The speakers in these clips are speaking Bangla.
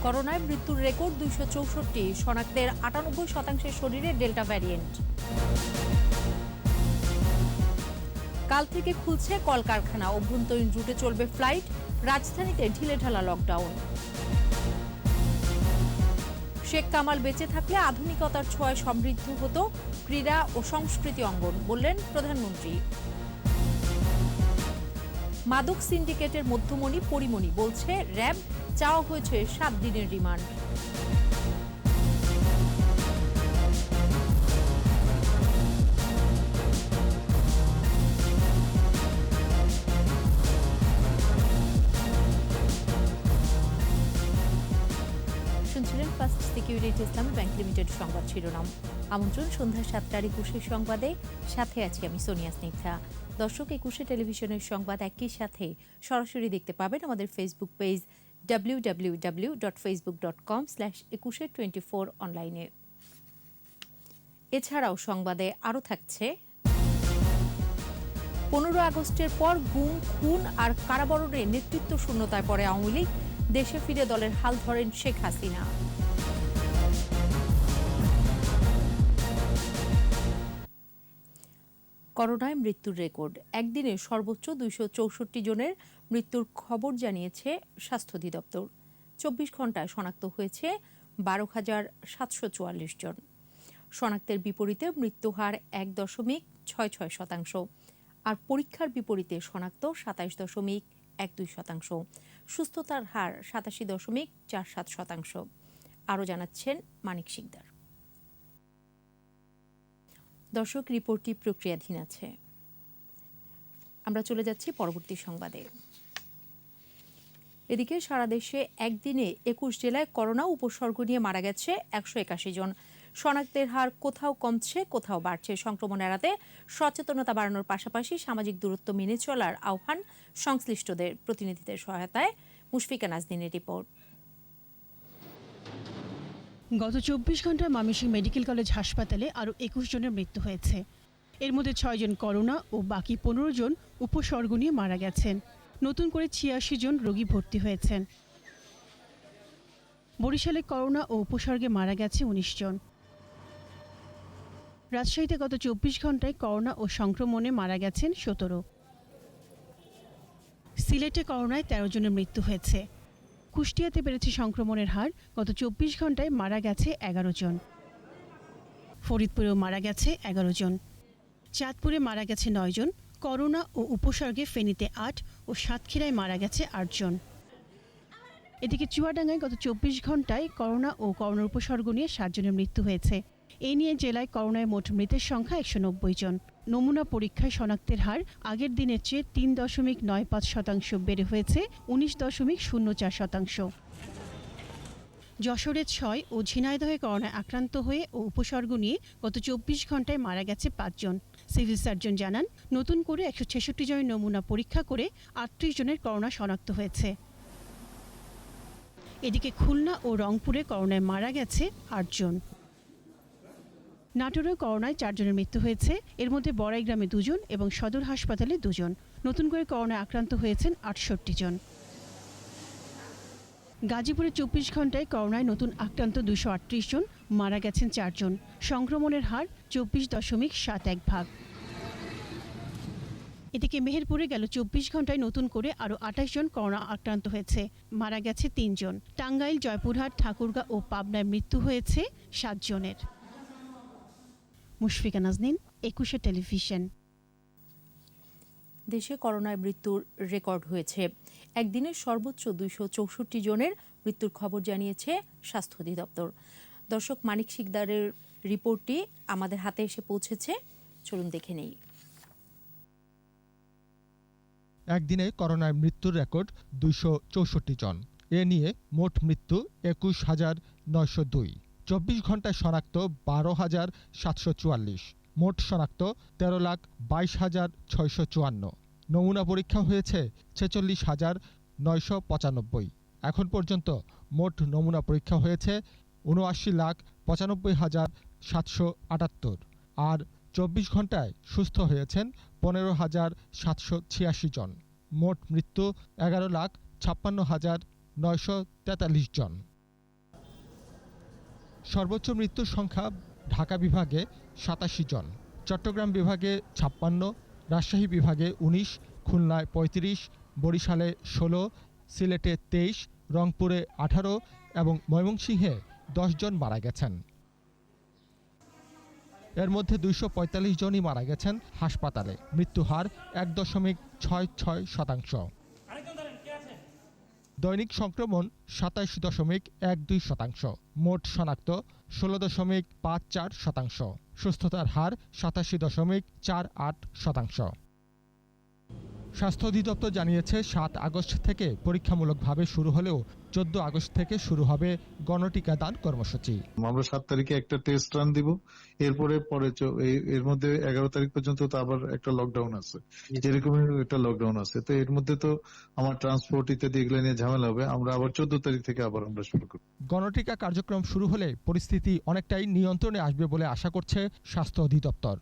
করোনায় মৃত্যুর রেকর্ড ২৬৪, শনাক্তের ৯৮% শরীরে ডেল্টা ভ্যারিয়েন্ট। কাল থেকে খুলছে কলকারখানা, অভ্যন্তরীণ রুটে চলবে ফ্লাইট, রাজধানীতে ঢিলেঢালা লকডাউন। শেখ কামাল বেঁচে থাকলে আধুনিকতার ছোঁয়ায় সমৃদ্ধ হতো ক্রীড়া ও সংস্কৃতি অঙ্গন, বললেন প্রধানমন্ত্রী। মাদক সিন্ডিকেটের মধ্যমণি পরিমণি বলছে, র্যাব চাওয়া হয়েছে ৭ দিনের রিমান্ড। শুনছিলেন ফার্স্ট সিকিউরিটি ইসলামী ব্যাংক লিমিটেড সংবাদ শিরোনাম। আমন্ত্রণ সন্ধ্যা ৭টার ২১ সংবাদে, সাথে আছি আমি সোনিয়া স্নিগ্ধা। দর্শক, ২১ টেলিভিশনের সংবাদ একই সাথে সরাসরি দেখতে পাবেন আমাদের ফেসবুক পেজ www.facebook.com/2124 অনলাইনে। এছাড়াও সংবাদে আরও থাকছে, ১৫ আগস্টের পর গুম, খুন আর কারাবরণে নেতৃত্ব শূন্যতায় পড়ে আওয়ামী লীগ, দেশে ফিরে দলের হাল ধরেন শেখ হাসিনা। করোনায় মৃত্যুর রেকর্ড, একদিনে সর্বোচ্চ ২৬৪ জনের মৃত্যুর খবর জানিয়েছে স্বাস্থ্য অধিদপ্তর। ২৪ ঘণ্টায় শনাক্ত হয়েছে ১২,৭৪৪ জন। শনাক্তের বিপরীতে মৃত্যুহার ১.৬৬%, আর পরীক্ষার বিপরীতে শনাক্ত ২৭.১২%। সুস্থতার হার ৮৭.৪৭%। আরও জানাচ্ছেন মানিক শিকদার। দর্শক, রিপোর্টটি প্রক্রিয়াধীন আছে। আমরা চলে যাচ্ছি পরবর্তী সংবাদে। এদিকে সারা দেশে একদিনে ২১ জেলায় করোনা উপসর্গ নিয়ে মারা গেছে ১৮১ জন। শনাক্তের হার কোথাও কমছে, কোথাও বাড়ছে। সংক্রমণ এড়াতে সচেতনতা বাড়ানোর পাশাপাশি সামাজিক দূরত্ব মেনে চলার আহ্বান সংশ্লিষ্টদের। প্রতিনিধিদের সহায়তায় মুশফিকা নাজনীনের রিপোর্ট। গত ২৪ ঘণ্টায় ময়মনসিংহ মেডিকেল কলেজ হাসপাতালে আরও ২১ জনের মৃত্যু হয়েছে। এর মধ্যে ৬ জন করোনা ও বাকি ১৫ জন উপসর্গ নিয়ে মারা গেছেন। নতুন করে ৮৬ জন রোগী ভর্তি হয়েছেন। বরিশালে করোনা ও উপসর্গে মারা গেছে ১৯ জন। রাজশাহীতে গত ২৪ ঘণ্টায় করোনা ও সংক্রমণে মারা গেছেন ১৭। সিলেটে করোনায় ১৩ জনের মৃত্যু হয়েছে। কুষ্টিয়াতে বেড়েছে সংক্রমণের হার, গত ২৪ ঘণ্টায় মারা গেছে ১১ জন। ফরিদপুরেও মারা গেছে ১১ জন। চাঁদপুরে মারা গেছে ৯ জন। করোনা ও উপসর্গে ফেনীতে ৮ ও সাতক্ষীরায় মারা গেছে ৮ জন। এদিকে চুয়াডাঙ্গায় গত ২৪ ঘণ্টায় করোনা ও করোনার উপসর্গ নিয়ে ৭ জনের মৃত্যু হয়েছে। এ নিয়ে জেলায় করোনায় মোট মৃতের সংখ্যা ১৯০ জন। নমুনা পরীক্ষায় শনাক্তের হার আগের দিনের চেয়ে ৩.৯৫% বেড়ে হয়েছে ১৯.০৪%। যশোরে ৬ ও ঝিনাইদহে করোনায় আক্রান্ত হয়ে ও উপসর্গ নিয়ে গত ২৪ ঘণ্টায় মারা গেছে ৫ জন। সিভিল সার্জন জানান, নতুন করে ১৬৬ জনের নমুনা পরীক্ষা করে ৩৮ জনের করোনা শনাক্ত হয়েছে। এদিকে খুলনা ও রংপুরে করোনায় মারা গেছে ৮ জন। নাটোরেও করোনায় ৪ জনের মৃত্যু হয়েছে। এর মধ্যে বড়াইগ্রামে ২ জন এবং সদর হাসপাতালে ২ জন। নতুন করে করোনায় আক্রান্ত হয়েছেন ৬৮ জন। গাজীপুরে ২৪ ঘণ্টায় করোনায় নতুন আক্রান্ত ২৩৮ জন, মারা গেছেন ৪ জন। সংক্রমণের হার ২৪.৭১%। এদিকে মেহেরপুরে গেল ২৪ ঘণ্টায় নতুন করে আরও ২৮ জন করোনা আক্রান্ত হয়েছে, মারা গেছে ৩ জন। টাঙ্গাইল, জয়পুরহাট, ঠাকুরগাঁও ও পাবনায় মৃত্যু হয়েছে ৭ জনের। মুশফিকা নাজনীন, ২১ টেলিভিশন। দেশে করোনায় মৃত্যুর রেকর্ড হয়েছে। একদিনে সর্বোচ্চ ২৬৪ জনের মৃত্যুর খবর জানিয়েছে স্বাস্থ্য অধিদপ্তর। দর্শক, মানিক শিকদারের রিপোর্টটি আমাদের হাতে এসে পৌঁছেছে, চলুন দেখে নেই। একদিনে করোনায় মৃত্যুর রেকর্ড ২৬৪ জন। এ নিয়ে মোট মৃত্যু ২১,৯০২। ২৪ ঘণ্টায় শনাক্ত ১২,৭৪৪। মোট শনাক্ত ১৩,২২,৬৫৪। নমুনা পরীক্ষা হয়েছে ৪৬,৯৯৫। এখন পর্যন্ত মোট নমুনা পরীক্ষা হয়েছে ৭৯,৯৫,৭৭৮। আর ২৪ ঘণ্টায় সুস্থ হয়েছেন ১৫,৭৮৬ জন। মোট মৃত্যু ১১,৫৬,৯৪৩ জন। সর্বোচ্চ মৃত্যুর সংখ্যা ঢাকা বিভাগে 87 জন, চট্টগ্রাম বিভাগে 56, রাজশাহী বিভাগে 19, খুলনায় 35, বরিশালে 16, সিলেটে 23, রংপুরে 18 এবং ময়মনসিংহে 10 জন মারা গেছেন। এর মধ্যে 245 জনই মারা গেছেন হাসপাতালে। মৃত্যু হার 1.66%। দৈনিক সংক্রমণ 27.12%, মোট শনাক্ত 16.54%, সুস্থতার হার 87.48%। স্বাস্থ্য অধিদপ্তর জানিয়েছে 7 আগস্ট থেকে পরীক্ষামূলকভাবে শুরু হলেও 14 আগস্ট থেকে শুরু হবে গণটিকাদান কর্মসূচি। আমরা 7 তারিখে একটা টেস্ট রান দিব, এরপরে এর মধ্যে 11 তারিখ পর্যন্ত তো আবার একটা লকডাউন আছে, যেরকম একটা লকডাউন আছে। তো এর মধ্যে তো আমার ট্রান্সপোর্ট ইত্যাদি এগুলো নিয়ে ঝামেলা হবে। আমরা আবার 14 তারিখ থেকে আবার আমরা শুরু করব। গণটিকা কার্যক্রম শুরু হলে পরিস্থিতি অনেকটাই নিয়ন্ত্রণে আসবে বলে আশা করছে স্বাস্থ্য অধিদপ্তর।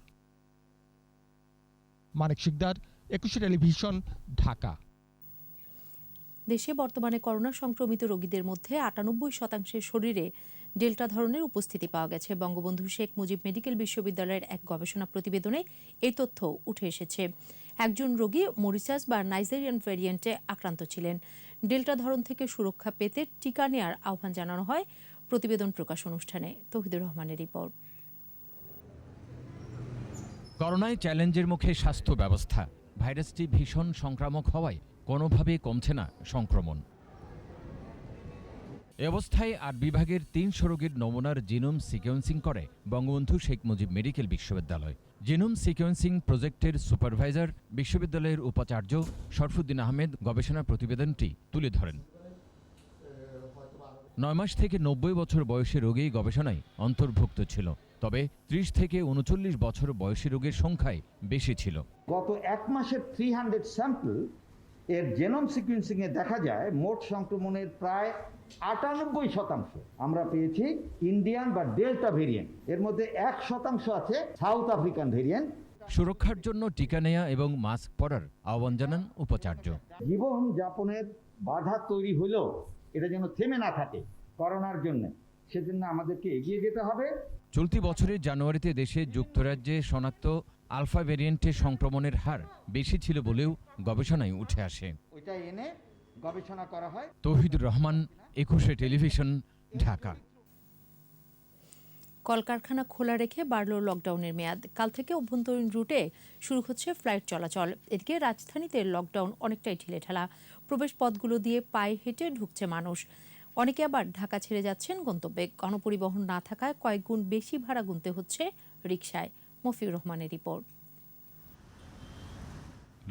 মানিক শিকদার, 21 টেলিভিশন, ঢাকা। দেশে বর্তমানে করোনা সংক্রমিত রোগীদের মধ্যে 98% শরীরে ডেল্টা ধরনের উপস্থিতি পাওয়া গেছে। বঙ্গবন্ধু শেখ মুজিব মেডিকেল বিশ্ববিদ্যালয়ের এক গবেষণা প্রতিবেদনে এই তথ্য উঠে এসেছে। একজন রোগী মরিসাস বা নাইজেরিয়ান ভ্যারিয়েন্টে আক্রান্ত ছিলেন। ডেল্টা ধরন থেকে সুরক্ষা পেতে টিকা নেওয়ার আহ্বান জানানো হয় প্রতিবেদন প্রকাশ অনুষ্ঠানে। তৌহিদুর রহমানের রিপোর্ট। করোনায় চ্যালেঞ্জের মুখে স্বাস্থ্য ব্যবস্থা। ভাইরাসটি ভীষণ সংক্রামক হওয়ায় কোনোভাবেই কমছে না সংক্রমণ। এ অবস্থায় 8 বিভাগের 300 রোগীর নমুনার জিনোম সিকোয়েন্সিং করে বঙ্গবন্ধু শেখ মুজিব মেডিকেল বিশ্ববিদ্যালয়। জিনোম সিকোয়েন্সিং প্রজেক্টের সুপারভাইজার বিশ্ববিদ্যালয়ের উপাচার্য শরফুদ্দিন আহমেদ গবেষণা প্রতিবেদনটি তুলে ধরেন। 9 মাস থেকে 90 বছর বয়সী রোগী গবেষণায় অন্তর্ভুক্ত ছিল, তবে 30 থেকে 39 বছর বয়সী রোগীর সংখ্যাই বেশি ছিল। গত 1 মাসের 300 স্যাম্পল এর জেনোম সিকুয়েন্সিং এ দেখা যায় মোট সংক্রমণের প্রায় 98% আমরা পেয়েছি ইন্ডিয়ান বা ডেল্টা ভেরিয়েন্ট। এর মধ্যে 1% আছে সাউথ আফ্রিকান ভেরিয়েন্ট। সুরক্ষার জন্য টিকা নেয়া এবং মাস্ক পরার আহ্বান জানান উপাচার্য। জীবন যাপনের বাধা তৈরি হলেও এটা যেন থেমে না থাকে করোনার জন্য, সেজন্য আমাদেরকে এগিয়ে যেতে হবে। চলতি বছরের জানুয়ারিতে দেশে যুক্তরাজ্যে শনাক্ত আলফা ভ্যারিয়েন্টে সংক্রমণের হার বেশি ছিল বলেও গবেষণায় উঠে আসে। ওইটা এনে গবেষণা করা হয়। তৌহিদুর রহমান, 21 টেলিভিশন, ঢাকা। কলকারখানা খোলা রেখে বাড়ল লকডাউনের মেয়াদ। কাল থেকে অভ্যন্তরীণ রুটে শুরু হচ্ছে ফ্লাইট চলাচল। এদিকে রাজধানীতে লকডাউন অনেকটাই ঢিলেঢালা। প্রবেশ পথগুলো দিয়ে পায়ে হেঁটে ঢুকছে মানুষ। অনেকে আবার ঢাকা ছেড়ে যাচ্ছেন গন্তব্যে। গণপরিবহন না থাকায় কয়েক গুণ বেশি ভাড়া গুনতে হচ্ছে রিকশায়। মফিউর রহমানের রিপোর্ট।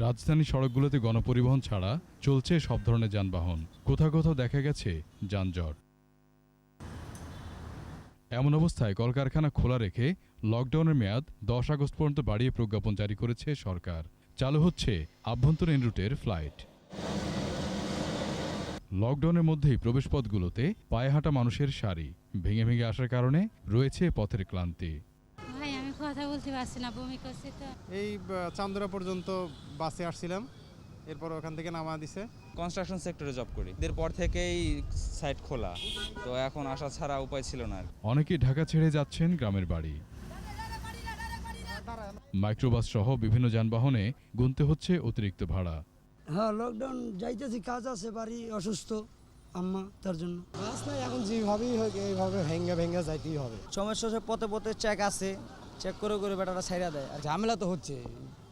রাজধানী সড়কগুলোতে গণপরিবহন ছাড়া চলছে সব ধরনের যানবাহন। কোথাও কোথাও দেখা গেছে যানজট। এমন অবস্থায় কলকারখানা খোলা রেখে লকডাউনের মেয়াদ 10 আগস্ট পর্যন্ত বাড়িয়ে প্রজ্ঞাপন জারি করেছে সরকার। চালু হচ্ছে আভ্যন্তরীণ রুটের ফ্লাইট। লকডাউনের মধ্যেই প্রবেশপথগুলোতে পায়ে হাঁটা মানুষের সারি ভেঙে ভেঙে আসার কারণে রয়েছে পথের ক্লান্তি। ভাই আমি কথা বলতে পারছি না, বমি করছি তো। এই চান্দুরা পর্যন্ত বাসে আসছিলাম, এরপর ওখান থেকে নামা দিছে। কনস্ট্রাকশন সেক্টরে জব করি, এরপর থেকেই সাইট খোলা, তো এখন আসা ছাড়া উপায় ছিল না। অনেকেই ঢাকা ছেড়ে যাচ্ছেন গ্রামের বাড়ি। মাইক্রোবাস সহ বিভিন্ন যানবাহনে গুনতে হচ্ছে অতিরিক্ত ভাড়া। হ্যাঁ, লকডাউন যাইতেছি, কাজ আছে, বাড়ি অসুস্থ আম্মা, তার জন্য কাজ নাই। এখন যেভাবেই হোক এইভাবে ভেঙ্গা ভেঙ্গা যাইতেই হবে। সমস্যা পথে পথে চেক আছে, চেক করে করে বেটাটা ছাইড়া দেয়। আর ঝামেলা তো হচ্ছে,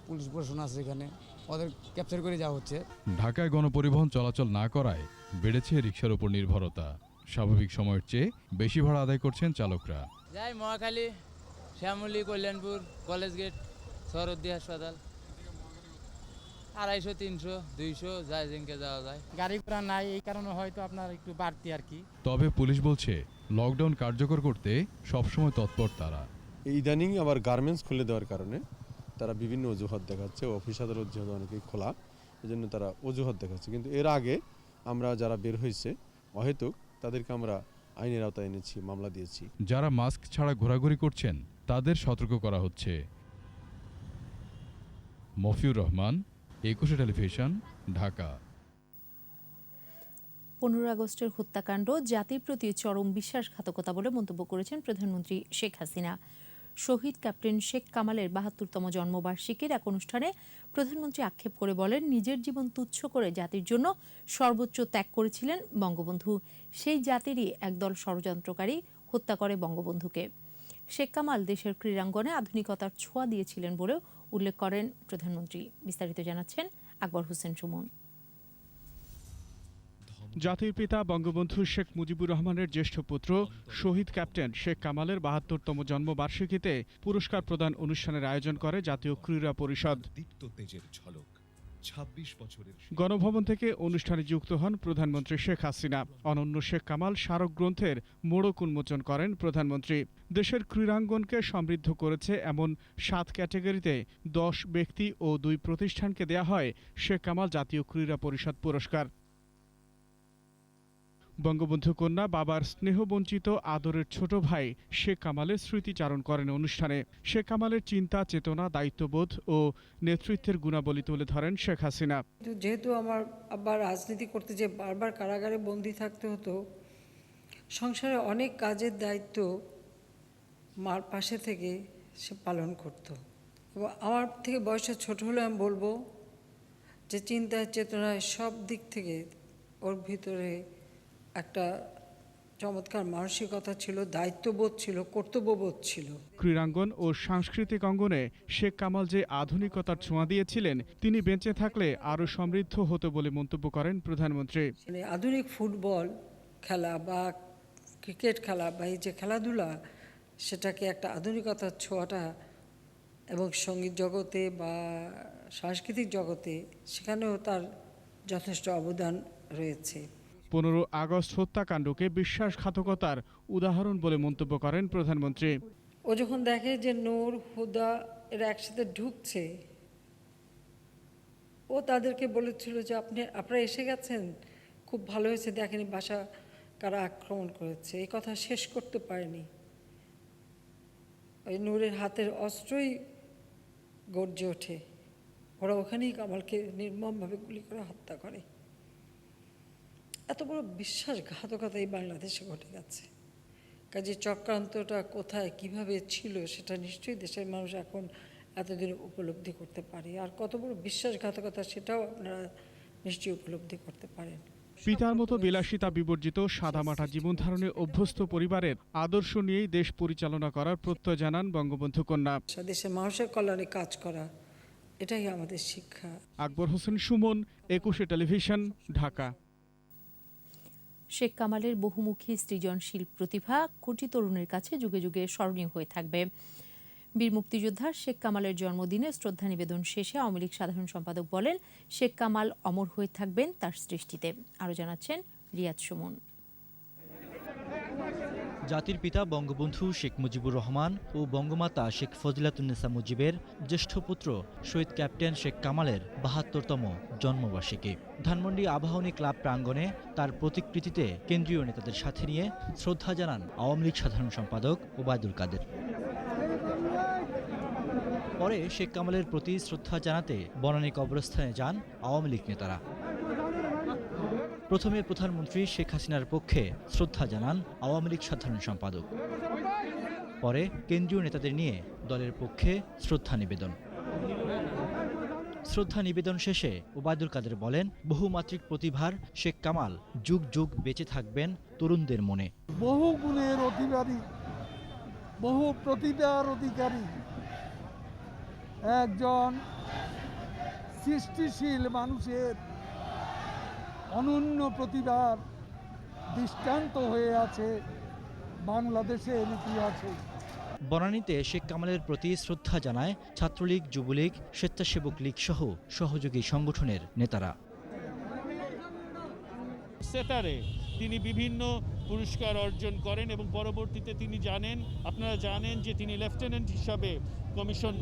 পুলিশ প্রশাসন আছে এখানে, ওদের ক্যাপচার করে যাওয়া হচ্ছে। ঢাকায় গণপরিবহন চলাচল না করায় বেড়েছে রিকশার উপর নির্ভরতা। স্বাভাবিক সময়ের চেয়ে বেশি ভাড়া আদায় করছেন চালকরা। যাই মহাখালী, শ্যামলী, কল্যাণপুর, কলেজ গেট, সরদ্দি হাসপাতাল, 250, 300, 200 যায়, জিনকে যাওয়া যায়। গাড়ি ঘোড়া নাই, এই কারণে হয়তো আপনার একটু বাড়তি আর কি। তবে পুলিশ বলছে লকডাউন কার্যকর করতে সবসময় তৎপর তারা। ইদানিং আবার গার্মেন্টস খুলে দেওয়ার কারণে তারা বিভিন্ন অজুহাত দেখাচ্ছে। অফিস আদালত যেহেতু অনেকেই খোলা, এই জন্য তারা অজুহাত দেখাচ্ছে। কিন্তু এর আগে আমরা যারা বের হয়েছে অহেতুক, তাদেরকে আমরা আইনের আওতায় এনেছি, মামলা দিয়েছি। যারা মাস্ক ছাড়া ঘোরাঘুরি করছেন তাদের সতর্ক করা হচ্ছে। মফিউর রহমান, 21 টেলিভিশন, ঢাকা। 15 আগস্টের হত্যাকাণ্ড জাতির প্রতি চরম বিশ্বাসঘাতকতা বলে মন্তব্য করেছেন প্রধানমন্ত্রী শেখ হাসিনা। শহীদ ক্যাপ্টেন শেখ কামালের ৭২তম জন্মবার্ষিকীর এক অনুষ্ঠানে প্রধানমন্ত্রী আক্ষেপ করে বলেন, নিজের জীবন তুচ্ছ করে জাতির জন্য সর্বোচ্চ ত্যাগ করেছিলেন বঙ্গবন্ধু। সেই জাতিরই একদল ষড়যন্ত্রকারী হত্যা করে বঙ্গবন্ধুকে। শেখ কামাল দেশের ক্রীড়াঙ্গনে আধুনিকতার ছোঁয়া দিয়েছিলেন বলেও উল্লেখ করেন প্রধানমন্ত্রী। বিস্তারিত জানাচ্ছেন আকবর হোসেন সুমন। জাতির পিতা বঙ্গবন্ধু শেখ মুজিবুর রহমানের জ্যেষ্ঠ পুত্র শহীদ ক্যাপ্টেন শেখ কামালের ৭২তম জন্মবার্ষিকীতে পুরস্কার প্রদান অনুষ্ঠানের আয়োজন করে জাতীয় ক্রীড়া পরিষদ। গণভবন থেকে অনুষ্ঠানে যুক্ত হন প্রধানমন্ত্রী শেখ হাসিনা। অনন্য শেখ কামাল স্মারক গ্রন্থের মোড়ক উন্মোচন করেন প্রধানমন্ত্রী। দেশের ক্রীড়াঙ্গনকে সমৃদ্ধ করেছে এমন ৭ ক্যাটাগরিতে ১০ ব্যক্তি ও ২ প্রতিষ্ঠানকে দেয়া হয় শেখ কামাল জাতীয় ক্রীড়া পরিষদ পুরস্কার। বঙ্গবন্ধু কন্যা বাবার স্নেহবঞ্চিত আদরের ছোট ভাই শেখ কামালের স্মৃতিচারণ করেন অনুষ্ঠানে। শেখ কামালের চিন্তা, চেতনা, দায়িত্ববোধ ও নেতৃত্বের গুণাবলী তুলে ধরেন শেখ হাসিনা। যেহেতু আমার আব্বা রাজনীতি করতে যে বারবার কারাগারে বন্দি থাকতে হতো, সংসারে অনেক কাজের দায়িত্ব মার পাশে থেকে সে পালন করত। এবং আমার থেকে বয়সে ছোট হলে আমি বলবো যে চিন্তায়, চেতনায় সব দিক থেকে ওর ভিতরে একটা চমৎকার মানসিকতা ছিল, দায়িত্ববোধ ছিল, কর্তব্যবোধ ছিল। ক্রীড়াঙ্গন ও সাংস্কৃতিক অঙ্গনে শেখ কামাল যে আধুনিকতার ছোঁয়া দিয়েছিলেন, তিনি বেঁচে থাকলে আরও সমৃদ্ধ হতো বলে মন্তব্য করেন প্রধানমন্ত্রী। আধুনিক ফুটবল খেলা বা ক্রিকেট খেলা বা এই যে খেলাধুলা, সেটাকে একটা আধুনিকতার ছোঁয়াটা এবং সঙ্গীত জগতে বা সাংস্কৃতিক জগতে সেখানেও তার যথেষ্ট অবদান রয়েছে। 15 আগস্ট হত্যাকাণ্ডকে বিশ্বাসঘাতকতার উদাহরণ বলে মন্তব্য করেন প্রধানমন্ত্রী। ও যখন দেখে যে নূর, হুদা এরা একসাথে ঢুকছে, ও তাদেরকে বলেছিল যে আপনারা এসে গেছেন, খুব ভালো হয়েছে, দেখেনি বাসা কারা আক্রমণ করেছে। এই কথা শেষ করতে পারেনি, ওই নূরের হাতের অস্ত্রই গর্জে ওঠে। ওরা ওখানেই কামালকে নির্মমভাবে গুলি করে হত্যা করে। এত বড় বিশ্বাসঘাতকতা এই বাংলাদেশে ঘটে গেছে। কাজে চক্রান্তটা কোথায় কিভাবে ছিল সেটা নিশ্চয়ই দেশের মানুষ এখন এতদিন উপলব্ধি করতে পারে। আর কত বড় বিশ্বাসঘাতকতা সেটাও আপনারা নিশ্চয়ই উপলব্ধি করতে পারেন। পিতার মতো বিলাসিতা বিবর্জিত সাদামাটা জীবনধারণে অভ্যস্ত পরিবারের আদর্শ নিয়েই দেশ পরিচালনা করার প্রত্যয় জানান বঙ্গবন্ধু কন্যা। দেশের মানুষের কল্যাণে কাজ করা, এটাই আমাদের শিক্ষা। আকবর হোসেন সুমন, 21 টেলিভিশন, ঢাকা। শেখ কামালের বহুমুখী সৃজনশীল প্রতিভা কোটি তরুণের কাছে যুগে যুগে স্মরণীয় হয়ে থাকবে। বীর মুক্তিযোদ্ধা শেখ কামালের জন্মদিনে শ্রদ্ধা নিবেদন শেষে আওয়ামী লীগ সাধারণ সম্পাদক বলেন, শেখ কামাল অমর হয়ে থাকবেন তার সৃষ্টিতে। আরও জানাচ্ছেন রিয়াদ সুমন। জাতির পিতা বঙ্গবন্ধু শেখ মুজিবুর রহমান ও বঙ্গমাতা শেখ ফজিলাতুন্নেসা মুজিবের জ্যেষ্ঠ পুত্র শহীদ ক্যাপ্টেন শেখ কামালের ৭২তম জন্মবার্ষিকী। ধানমন্ডি আবাহনী ক্লাব প্রাঙ্গণে তার প্রতিকৃতিতে কেন্দ্রীয় নেতাদের সাথে নিয়ে শ্রদ্ধা জানান আওয়ামী লীগ সাধারণ সম্পাদক ওবায়দুল কাদের। পরে শেখ কামালের প্রতি শ্রদ্ধা জানাতে বনানী কবরস্থানে যান আওয়ামী লীগ নেতারা। প্রথমে প্রধানমন্ত্রী শেখ হাসিনার পক্ষে শ্রদ্ধা জানান আওয়ামী লীগ সাধারণ সম্পাদক। পরে কেন্দ্রীয় নেতাদের নিয়ে দলের পক্ষে শ্রদ্ধা নিবেদন। শ্রদ্ধা নিবেদন শেষে ওবায়দুল কাদের বলেন, বহুমাত্রিক প্রতিভার শেখ কামাল যুগ যুগ বেঁচে থাকবেন তরুণদের মনে। বহু গুণের অধিকারী, বহু প্রতিভার অধিকারী একজন সৃষ্টিশীল মানুষের অনন্য প্রতিভার দৃষ্টান্ত হয়ে আছে বাংলাদেশের ইতিহাসে। বনানীতে শেখ কামালের প্রতি শ্রদ্ধা জানায় ছাত্রলীগ, যুবলীগ, স্বেচ্ছাসেবক লীগ সহ সহযোগী সংগঠনের নেতারা। সেতারে তিনি বিভিন্ন পুরস্কার অর্জন করেন এবং পরবর্তীতে তিনি আপনারা জানেন যে তিনি লেফটেন্যান্ট হিসাবে কমিশন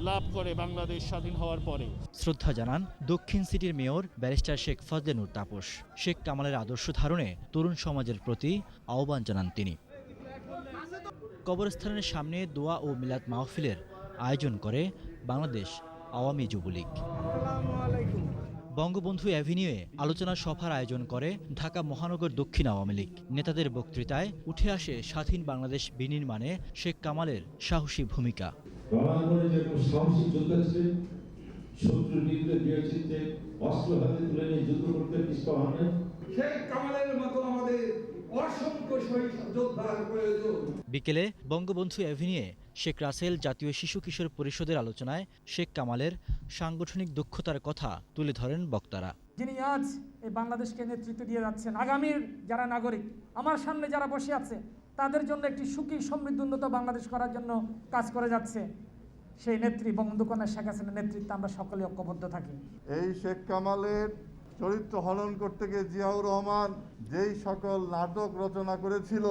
লাভ করে বাংলাদেশ স্বাধীন হওয়ার পরে। শ্রদ্ধা জানান দক্ষিণ সিটির মেয়র ব্যারিস্টার শেখ ফজলে নূর তাপস। শেখ কামালের আদর্শ ধারণে তরুণ সমাজের প্রতি আহ্বান জানান তিনি। কবরস্থানের সামনে দোয়া ও মিলাদ মাহফিলের আয়োজন করে বাংলাদেশ আওয়ামী যুবলীগ। বঙ্গবন্ধু অ্যাভিনিউয়ে আলোচনা সভার আয়োজন করে ঢাকা মহানগর দক্ষিণ আওয়ামী লীগ। নেতাদের বক্তৃতায় উঠে আসে স্বাধীন বাংলাদেশ বিনির্মাণে শেখ কামালের সাহসী ভূমিকা। শত্রুর বিরুদ্ধে দৃঢ়চিত্তে অস্ত্র হাতে তুলে নিয়ে যুদ্ধ করতে পিছপা হন না। শেখ কামালের মতো আমাদের অসংখ্য শহীদ যোদ্ধার প্রয়োজন। বিকেলে বঙ্গবন্ধু অ্যাভিনিউয়ে শেখ রাসেল জাতীয় শিশু কিশোর পরিষদের আলোচনায় শেখ কামালের সাংগঠনিক দক্ষতার কথা তুলে ধরেন বক্তারা। যিনি আজ এই বাংলাদেশকে নেতৃত্ব দিয়ে যাচ্ছেন, আগামীর যারা নাগরিক আমার সামনে যারা বসে আছে তাদের জন্য একটি সুখী সমৃদ্ধ উন্নত বাংলাদেশ করার জন্য কাজ করে যাচ্ছে সেই নেত্রী বঙ্গবন্ধু কন্যা শেখ হাসিনার নেতৃত্বে আমরা সকলে ঐক্যবদ্ধ থাকি। এই শেখ কামালের চরিত্র হনন করতে গিয়ে জিয়াউর রহমান যেই সকল নাটক রচনা করেছিল,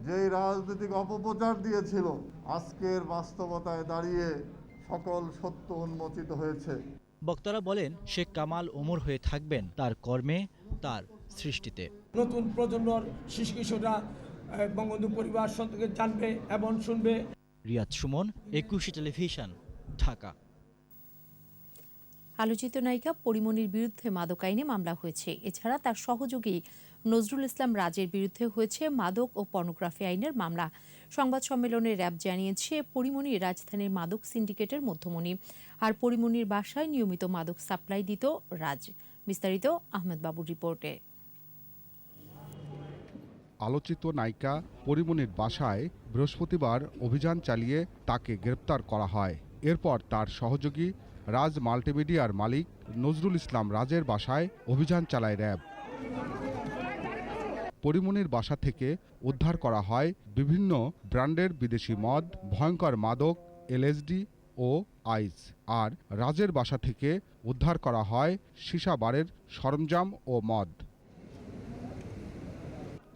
যেই রাজনৈতিক অপপ্রচার দিয়েছিল, আজকের বাস্তবতায় দাঁড়িয়ে সকল সত্য উন্মোচিত হয়েছে। বক্তারা বলেন শেখ কামাল অমর হয়ে থাকবেন তার কর্মে, তার সৃষ্টিতে। নতুন প্রজন্মর শিশু কিশোররা বঙ্গবন্ধু পরিবার সম্পর্কে জানবে এবং শুনবে। রিয়াদ সুমন, একুশে টেলিভিশন, ঢাকা। আলোচিত নায়িকা পরিমণির বিরুদ্ধে মাদক আইনে মামলা হয়েছে। এছাড়া তার সহযোগী নজরুল ইসলাম রাজের বিরুদ্ধে হয়েছে মাদক ও পর্নোগ্রাফি আইনের মামলা। সংবাদ সম্মেলনে র্যাব জানিয়েছে পরিমণি রাজধানীর মাদক সিন্ডিকেটের মধ্যমণি, আর পরিমণির বাসায় নিয়মিত মাদক সাপ্লাই দিত রাজ। বিস্তারিত আহমেদ বাবুর রিপোর্টে। আলোচিত নায়িকা পরিমণির বাসায় বৃহস্পতিবার অভিযান চালিয়ে তাকে গ্রেপ্তার করা হয়। এরপর তার সহযোগী রাজ মাল্টিমিডিয়ার মালিক নজরুল ইসলাম রাজের বাসায় অভিযান চালায় র্যাব। পরিমণির বাসা থেকে উদ্ধার করা হয় বিভিন্ন ব্র্যান্ডের বিদেশি মদ, ভয়ঙ্কর মাদক, এলএসডি ও আইস। আর রাজের বাসা থেকে উদ্ধার করা হয় সীসা বারের সরঞ্জাম ও মদ।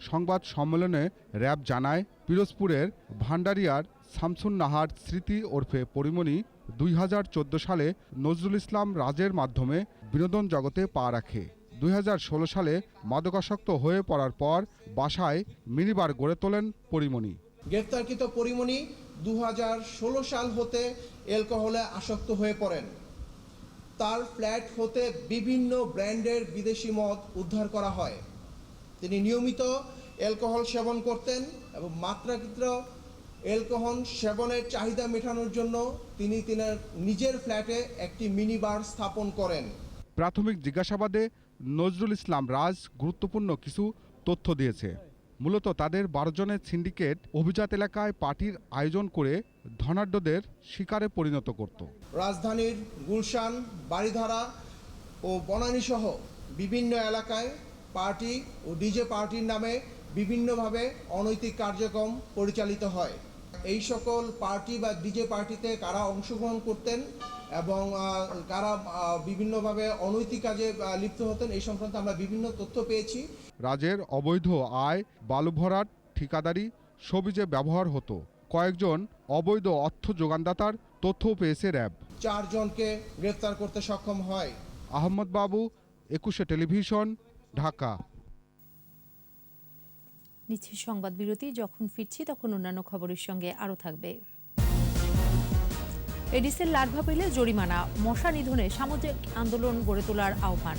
সংবাদ সম্মেলনে র্যাব জানায় পিরোজপুরের ভান্ডারিয়ার শামসুন নাহার স্মৃতি ওরফে পরিমণি 2014 সালে নজরুল ইসলাম রাজের মাধ্যমে বিনোদন জগতে পা রাখে। 2016 সালে মাদকাসক্ত হয়ে পড়ার পর বাসায় মিনিবার গড়ে তোলেন পরিমণি। গ্রেফতারকৃত পরিমণি 2016 সাল হতে অ্যালকোহলে আসক্ত হয়ে পড়েন। তার ফ্ল্যাট হতে বিভিন্ন ব্র্যান্ডের বিদেশি মদ উদ্ধার করা হয়। তিনি নিয়মিত অ্যালকোহল সেবন করতেন এবং মাত্রাতিরিক্ত অ্যালকোহল সেবনের চাহিদা মেটানোর জন্য তিনি তার নিজের ফ্ল্যাটে একটি মিনি বার স্থাপন করেন। প্রাথমিক জিজ্ঞাসাবাদে নজরুল ইসলাম রাজ গুরুত্বপূর্ণ কিছু তথ্য দিয়েছে। মূলত তাদের 12 জনের সিন্ডিকেট অভিজাত এলাকায় পার্টির আয়োজন করে ধনাঢ্যদের শিকারে পরিণত করত। রাজধানীর গুলশান, বাড়িধারা ও বনানী সহ বিভিন্ন এলাকায় পার্টি ও ডিজে পার্টির নামে বিভিন্নভাবে অনৈতিক কার্যক্রম পরিচালিত হয়। এই সকল পার্টি বা ডিজে পার্টিতে কারা অংশগ্রহণ করতেন এবং কারা বিভিন্নভাবে অনৈতিক কাজে লিপ্ত হতেন এই সংক্রান্ত আমরা বিভিন্ন তথ্য পেয়েছি। রাজের অবৈধ আয়, বালু ভরাট, ঠিকাদারি সবই ব্যবহার হতো। কয়েকজন অবৈধ অর্থ যোগানদাতার তথ্যও পেয়েছে র্যাব। 4 জনকে গ্রেফতার করতে সক্ষম হয়। আহমদ বাবু, একুশে টেলিভিশন, ঢাকা। নিচ্ছি সংবাদ বিরতি। যখন ফিরছি তখন অন্যান্য খবরের সঙ্গে আরও থাকবে। এডিসের লার্ভা পেলে জরিমানা, মশা নিধনে সামাজিক আন্দোলন গড়ে তোলার আহ্বান।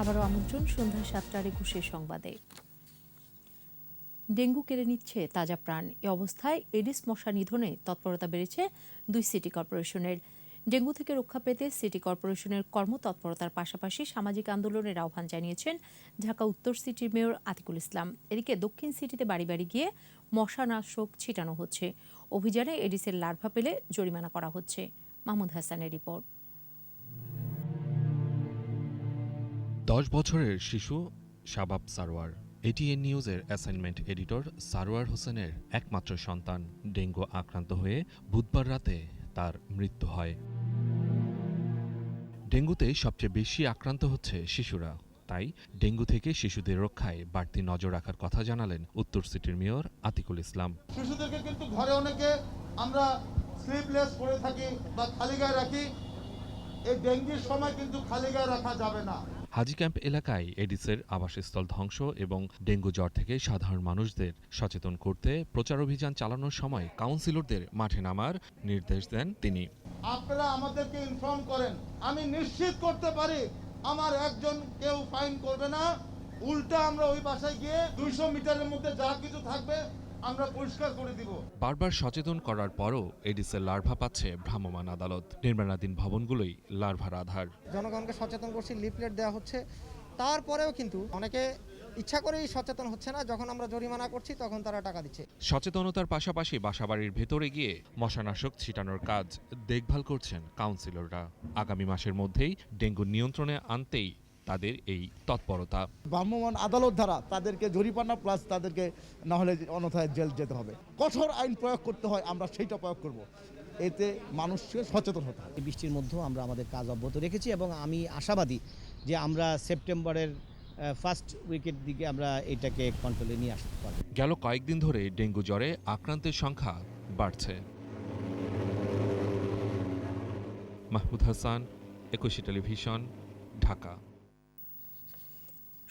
আবারও আমন্ত্রণ সন্ধ্যা 7টার 21 সংবাদে। ডেঙ্গু কেড়ে নিচ্ছে তাজা প্রাণ। এ অবস্থায় এডিস মশা নিধনে তৎপরতা বেড়েছে 2 সিটি কর্পোরেশনের। ডেঙ্গু থেকে রক্ষা পেতে সিটি কর্পোরেশনের কর্মতৎপরতার পাশাপাশি সামাজিক আন্দোলনের আহ্বান জানিয়েছেন ঢাকা উত্তর সিটির মেয়র আতিকুল ইসলাম। এদিকে দক্ষিণ সিটিতে বাড়ি বাড়ি গিয়ে মশানাশক ছিটানো হচ্ছে। অভিযানে এডিসের লার্ভা পেলে জরিমানা করা হচ্ছে। মাহমুদ হাসানের রিপোর্ট। 10 বছরের শিশু শাবাব সারোয়ার এটিএন নিউজের অ্যাসাইনমেন্ট এডিটর সারোয়ার হোসেনের একমাত্র সন্তান। ডেঙ্গু আক্রান্ত হয়ে বুধবার রাতে তার মৃত্যু হয়। ডেঙ্গুতে সবচেয়ে বেশি আক্রান্ত হচ্ছে শিশুরা। তাই ডেঙ্গু থেকে শিশুদের রক্ষায় বাড়তি নজর রাখার কথা জানালেন উত্তর সিটির মেয়র আতিকুল ইসলাম। শিশুদেরকে কিন্তু ঘরে অনেকে আমরা স্লিপলেস পরে থাকি বা খালি গায়ে রাখি। এই ডেঙ্গির সময় কিন্তু খালি গায়ে রাখা যাবে না। হাজি ক্যাম্প এলাকায় এডিসের আবাসস্থল ধ্বংস এবং ডেঙ্গু জ্বর থেকে সাধারণ মানুষদের সচেতন করতে প্রচার অভিযান চালানোর সময় কাউন্সিলরদের মাঠে নামার নির্দেশ দেন তিনি। আপনারা আমাদেরকে ইনফর্ম করেন, আমি নিশ্চিত করতে পারি আমার একজন কেউ ফাইন করবে না। উল্টা আমরা ওই বাসায় গিয়ে 200 মিটারের মধ্যে যা কিছু থাকবে আমরা পরিষ্কার করে দিব। বারবার সচেতন করার পরও এডিসের লার্ভা পাচ্ছে ভ্রাম্যমাণ আদালত। নির্মাণাধীন ভবনগুলোই লার্ভার আধার। জনগণকে সচেতন করছি, লিফলেট দেওয়া হচ্ছে, তারপরেও কিন্তু অনেকে ইচ্ছা করেই সচেতন হচ্ছে না। যখন আমরা জরিমানা করছি তখন তারা টাকা দিচ্ছে। সচেতনতার পাশাপাশি বাসাবাড়ির ভেতরে গিয়ে মশানাশক ছিটানোর কাজ দেখভাল করছেন কাউন্সিলররা। আগামী মাসের মধ্যেই ডেঙ্গু নিয়ন্ত্রণে আনতেই তাদের এই তৎপরতা। ভ্রাম্যমাণ আদালত দ্বারা তাদেরকে জরিমানা প্লাস তাদেরকে না হলে অন্যথায় জেল যেতে হবে। কঠোর আইন প্রয়োগ করতে হয়, আমরা সেইটা প্রয়োগ করব। এতে মানুষকে সচেতন হতে হবে। বৃষ্টির মধ্যেও আমরা আমাদের কাজ অব্যাহত রেখেছি এবং আমি আশাবাদী যে আমরা সেপ্টেম্বরের ফার্স্ট উইকের দিকে আমরা এটাকে কন্ট্রোলে নিয়ে আসতে পারব। গেল কয়েকদিন ধরে ডেঙ্গু জ্বরে আক্রান্তের সংখ্যা বাড়ছে। মাহমুদ হাসান, একুশে টেলিভিশন, ঢাকা।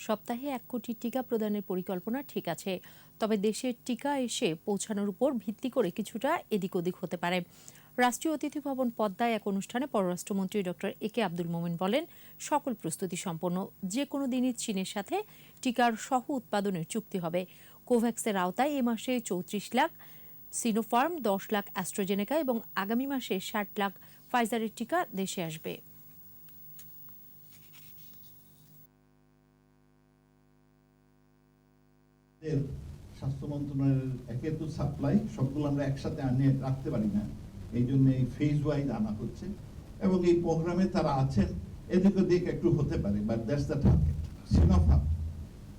সপ্তাহে 1 কোটি টিকা প্রদানের পরিকল্পনা ঠিক আছে, তবে দেশের টিকা এসে পৌঁছানোর উপর ভিত্তি করে কিছুটা এদিক ওদিক হতে পারে। রাষ্ট্রীয় অতিথি ভবন পদ্মায় এক অনুষ্ঠানে পররাষ্ট্রমন্ত্রী ডক্টর একে আব্দুল মোমেন বলেন, সকল প্রস্তুতি সম্পন্ন, যে কোনো দিনই চীনের সাথে টিকার সহ উৎপাদনের চুক্তি হবে। কোভ্যাক্সের আওতায় এ মাসে 34 লাখ সিনোফার্ম, 10 লাখ অ্যাস্ট্রাজেনেকা এবং আগামী মাসে 60 লাখ ফাইজারের টিকা দেশে আসবে। স্বাস্থ্য মন্ত্রণালয়ের একে তো সাপ্লাই সবগুলো আমরা একসাথে আনিয়ে রাখতে পারি না, এই জন্য এই ফেজ ওয়াইজ আনা হচ্ছে এবং এই প্রোগ্রামে তারা আছেন। এদিক ওদিক একটু হতে পারে, but that's the target. Sinopharm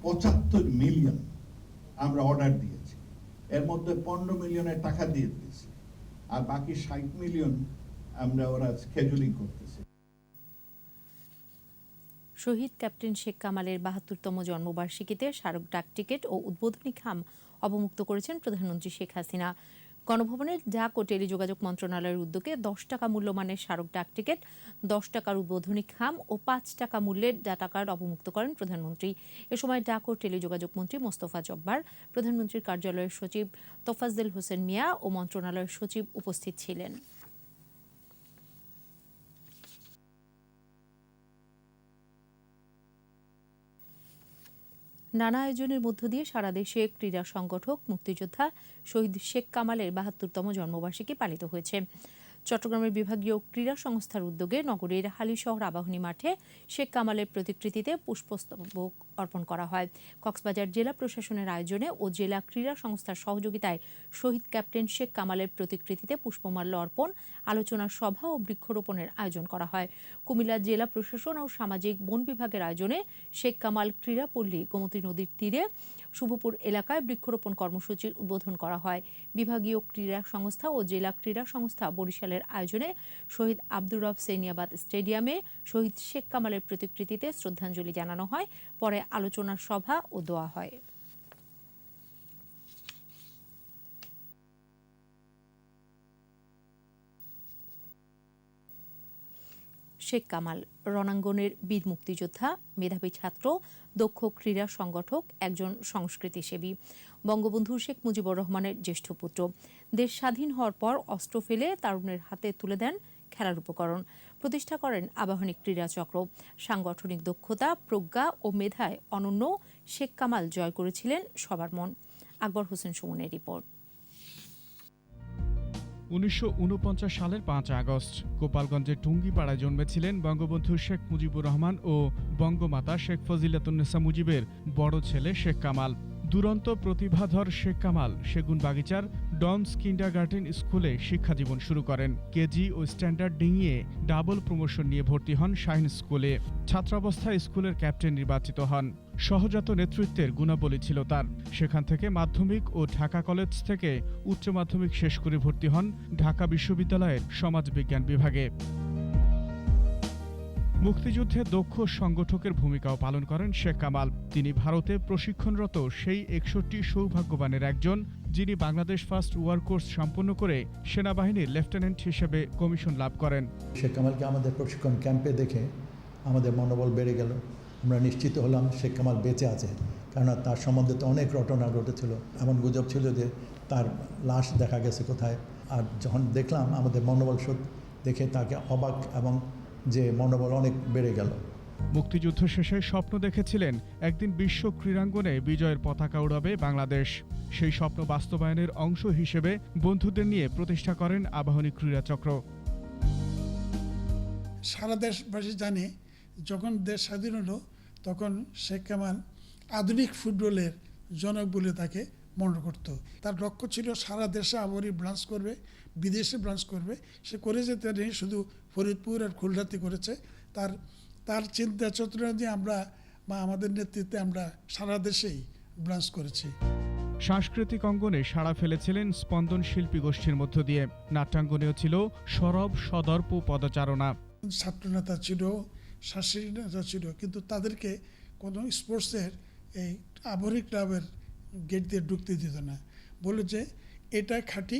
75 million আমরা অর্ডার দিয়েছি, এর মধ্যে 15 মিলিয়নের টাকা দিয়ে দিয়েছি, আর বাকি 60 মিলিয়ন আমরা ওরা স্কেজুলিং করতেছি। শহীদ ক্যাপ্টেন শেখ কামালের 72তম জন্মবার্ষিকীতে স্মারক ডাক টিকিট ও উদ্বোধনী খাম অবমুক্ত করেছেন প্রধানমন্ত্রী শেখ হাসিনা। গণভবনের ডাক ও টেলিযোগাযোগ মন্ত্রণালয়ের উদ্যোগে 10 টাকা মূল্যমানের স্মারক ডাক টিকিট, 10 টাকার উদ্বোধনী খাম ও 5 টাকা মূল্যের ডাটা কার্ড অবমুক্ত করেন প্রধানমন্ত্রী। এ সময় ডাক ও টেলিযোগাযোগ মন্ত্রী মোস্তফা জব্বার, প্রধানমন্ত্রীর কার্যালয়ের সচিব তোফাজ্জল হোসেন মিয়া ও মন্ত্রণালয়ের সচিব উপস্থিত ছিলেন। নানা আয়োজনের মধ্য দিয়ে সারা দেশে ক্রীড়া সংগঠক, মুক্তিযোদ্ধা শহীদ শেখ কামালের 72তম জন্মবার্ষিকী পালিত হয়েছে। চট্টগ্রামের বিভাগীয় ক্রীড়া সংস্থার উদ্যোগে নগরীর হালিশহর আবাহনী মাঠে শেখ কামালের প্রতিকৃতিতে পুষ্পস্তবক অর্পণ করা হয়। কক্সবাজার জেলা প্রশাসনের আয়োজনে ও জেলা ক্রীড়া সংস্থার সহযোগিতায় শহীদ ক্যাপ্টেন শেখ কামালের প্রতিকৃতিতে পুষ্পমাল্য অর্পণ, আলোচনা সভা ও বৃক্ষরোপণের আয়োজন করা হয়। কুমিল্লা জেলা প্রশাসন ও সামাজিক বন বিভাগের আয়োজনে শেখ কামাল ক্রীড়াপল্লী গোমতী নদীর তীরে শুভপুর এলাকায় বৃক্ষরোপণ কর্মসূচির উদ্বোধন করা হয়। বিভাগীয় ক্রীড়া সংস্থা ও জেলা ক্রীড়া সংস্থা বরিশালের আয়োজনে শহীদ আব্দুর রব সেনিয়াবাদ স্টেডিয়ামে শহীদ শেখ কামালের প্রতিকৃতিতে শ্রদ্ধাঞ্জলি জানানো হয়। পরে আলোচনা সভা ও দোয়া হয়। শেখ কামাল রণাঙ্গনের বীর মুক্তিযোদ্ধা, মেধাবী ছাত্র, দক্ষ ক্রীড়া সংগঠক, একজন সংস্কৃতিসেবী। বঙ্গবন্ধু শেখ মুজিবুর রহমানের জ্যেষ্ঠ পুত্র। দেশ স্বাধীন হওয়ার পর অস্ত্র ফেলে তরুণের হাতে তুলে দেন খেলার উপকরণ। প্রতিষ্ঠা করেন আবাহনী ক্রীড়া চক্র। সাংগঠনিক দক্ষতা, প্রজ্ঞা ও মেধায় অনন্য শেখ কামাল জয় করেছিলেন সবার মন। আকবর হোসেন সুমনের রিপোর্ট। 1949 সালের 5 আগস্ট গোপালগঞ্জের টুঙ্গিপাড়ায় জন্মেছিলেন বঙ্গবন্ধু শেখ মুজিবুর রহমান ও বঙ্গমাতা শেখ ফজিলাতুন্নেসা মুজিবের বড় ছেলে শেখ কামাল। দুরন্ত প্রতিভাধর শেখ কামাল সেগুনবাগিচার ডনস কিন্ডারগার্টেন স্কুলে শিক্ষাজীবন শুরু করেন। কেজি ও স্ট্যান্ডার্ড ডিঙিয়ে ডাবল প্রমোশন নিয়ে ভর্তি হন শাহিন স্কুলে। ছাত্রাবস্থায় স্কুলের ক্যাপ্টেন নির্বাচিত হন। সহজাত নেতৃত্বের গুণাবলী ছিল তার। সেখান থেকে মাধ্যমিক ও ঢাকা কলেজ থেকে উচ্চ মাধ্যমিক শেষ করে ভর্তি হন ঢাকা বিশ্ববিদ্যালয়ের সমাজবিজ্ঞান বিভাগে। মুক্তিযুদ্ধে দক্ষ সংগঠকের ভূমিকাও পালন করেন শেখ কামাল। তিনি ভারতে প্রশিক্ষণরত সেই 61 সৌভাগ্যবানের একজন, যিনি বাংলাদেশ ফার্স্ট ওয়ার কোর্স সম্পন্ন করে সেনাবাহিনীর লেফটেন্যান্ট হিসেবে কমিশন লাভ করেন। শেখ কামালকে আমাদের প্রশিক্ষণ ক্যাম্পে দেখে আমাদের মনোবল বেড়ে গেল। আমরা নিশ্চিত হলাম শেখ কামাল বেঁচে আছে, কেননা তার সম্বন্ধে তো অনেক ঘটনা ঘটেছিল। এমন গুজব ছিল যে তার লাশ দেখা গেছে কোথায়। আর যখন দেখলাম আমাদের মনোবল দেখে তাকে অবাক এবং যে মনোবল অনেক বেড়ে গেল। মুক্তিযুদ্ধ শেষে স্বপ্ন দেখেছিলেন একদিন বিশ্ব ক্রীড়াঙ্গনে বিজয়ের পতাকা উড়াবে বাংলাদেশ। সেই স্বপ্ন বাস্তবায়নের অংশ হিসেবে বন্ধুদের নিয়ে প্রতিষ্ঠা করেন আবাহনী ক্রীড়া চক্র। সারা দেশবাসী জানে যখন দেশ স্বাধীন হলো তখন শেখ কামাল আধুনিক ফুটবলের জনক বলে তাকে মনে করত। তার লক্ষ্য ছিল সারা দেশে আবাহনী ব্রাঞ্চ করবে, বিদেশে ব্রাঞ্চ করবে। সে করে যেতে নেই শুধু ফরিদপুর আর খুলনাতে করেছে। তার চিন্তা চেতনা দিয়ে আমরা বা আমাদের নেতৃত্বে আমরা সারা দেশেই ব্রাঞ্চ করেছি। সাংস্কৃতিক অঙ্গনে সাড়া ফেলেছিলেন স্পন্দন শিল্পী গোষ্ঠীর মধ্য দিয়ে। নাট্যাঙ্গনেও ছিল সরব সদর্প পদচারণা। ছাত্রনেতা ছিল, শাসিক নেতা ছিল, কিন্তু তাদেরকে কোনো স্পোর্টসের এই আবাহনী ক্লাবের গেট দিয়ে ঢুকতে দিত না। বলে যে এটা খাঁটি,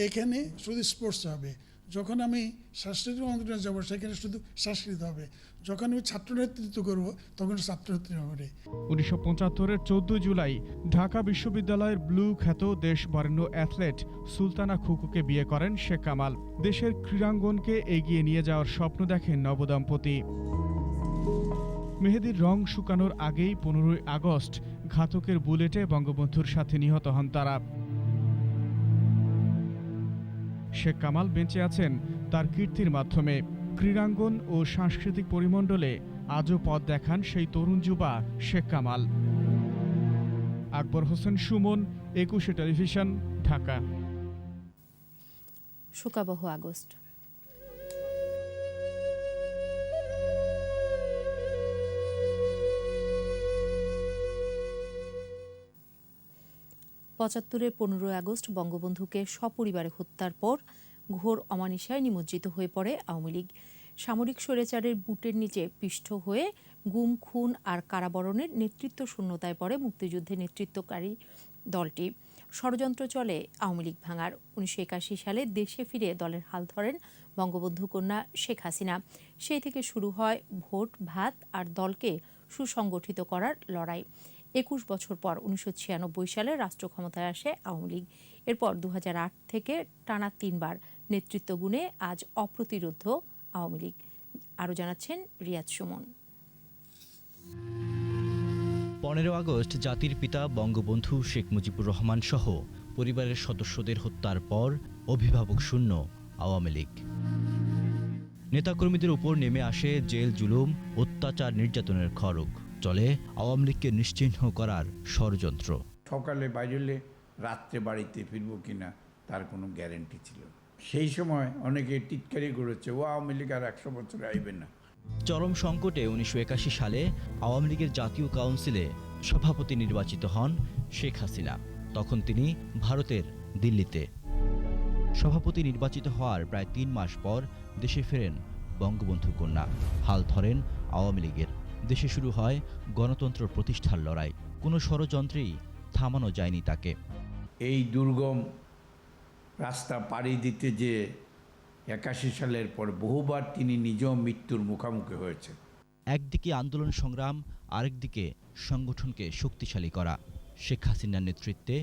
এখানে শুধু স্পোর্টস হবে। যখন আমি সাংস্কৃতিক মন্ত্রণালয়ে যাবো সেখানে শুধু সংস্কৃতি হবে। যখন আমি ছাত্র নেতৃত্ব করবো তখন ছাত্র নেতৃত্ব হবে। 1975-এর 14 জুলাই ঢাকা বিশ্ববিদ্যালয়ের ব্লু খ্যাত দেশ বরেণ্য অ্যাথলেট সুলতানা খুকুকে বিয়ে করেন শেখ কামাল। দেশের ক্রীড়াঙ্গনকে এগিয়ে নিয়ে যাওয়ার স্বপ্ন দেখেন নবদম্পতি। মেহেদির রং শুকানোর আগেই 15 আগস্ট ঘাতকের বুলেটে বঙ্গবন্ধুর সাথে নিহত হন তারা। শেখ কামাল বেঁচে আছেন তার কীর্তির মাধ্যমে। ক্রীড়াঙ্গন ও সাংস্কৃতিক পরিমণ্ডলে আজও পথ দেখান সেই তরুণ যুবা শেখ কামাল। আকবর হোসেন সুমন, 21 টেলিভিশন, ঢাকা। শোকাবহ আগস্ট। পঁচাত্তরের 15 আগস্ট বঙ্গবন্ধুকে সপরিবারে হত্যার পর ঘোর অমানিসায় নিমজ্জিত হয়ে পড়ে আওয়ামী লীগ। সামরিক স্বৈরাচারের বুটের নিচে পিষ্ট হয়ে গুম, খুন আর কারাবরণের নেতৃত্ব শূন্যতায় পড়ে মুক্তিযুদ্ধের নেতৃত্বকারী দলটি। ষড়যন্ত্র চলে আওয়ামী লীগ ভাঙার। 1981 সালে দেশে ফিরে দলের হাল ধরেন বঙ্গবন্ধু কন্যা শেখ হাসিনা। সেই থেকে শুরু হয় ভোট, ভাত আর দলকে সুসংগঠিত করার লড়াই। 21 বছর পর 1996 সালে রাষ্ট্র ক্ষমতায় আসে আওয়ামী লীগ। এরপর 2008 থেকে টানা 3 বার নেতৃত্ব গুণে আজ অপ্রতিরোধ্য আওয়ামী লীগ। আরও জানাচ্ছেন রিয়াদ সুমন। 15 আগস্ট জাতির পিতা বঙ্গবন্ধু শেখ মুজিবুর রহমান সহ পরিবারের সদস্যদের হত্যার পর অভিভাবক শূন্য আওয়ামী লীগ। নেতাকর্মীদের উপর নেমে আসে জেল, জুলুম, অত্যাচার, নির্যাতনের খড়গ। চলে আওয়ামী লীগকে নিশ্চিহ্ন করার ষড়যন্ত্র। সকালে বাইরে রাত্রে বাড়িতে ফিরবো কিনা তার কোনো গ্যারেন্টি ছিল। সেই সময় অনেকে টিটকারি করেছে, ও আওয়ামী লীগ আর 100 বছর আইবে না। চরম সংকটে 1981 সালে আওয়ামী লীগের জাতীয় কাউন্সিলে সভাপতি নির্বাচিত হন শেখ হাসিনা। তখন তিনি ভারতের দিল্লিতে। সভাপতি নির্বাচিত হওয়ার প্রায় 3 মাস পর দেশে ফেরেন বঙ্গবন্ধু কন্যা। হাল ধরেন আওয়ামী লীগের। দেশে শুরু হয় গণতন্ত্র প্রতিষ্ঠার লড়াই। কোনো ষড়যন্ত্রেই থামানো যায়নি তাকে। এই দুর্গম রাস্তা পাড়ি দিতে যে 81 সালের পর বহুবার তিনি নিজেও মৃত্যুর মুখোমুখি হয়েছে। একদিকে আন্দোলন সংগ্রাম, আরেকদিকে সংগঠনকে শক্তিশালী করা। শেখ হাসিনার নেতৃত্বে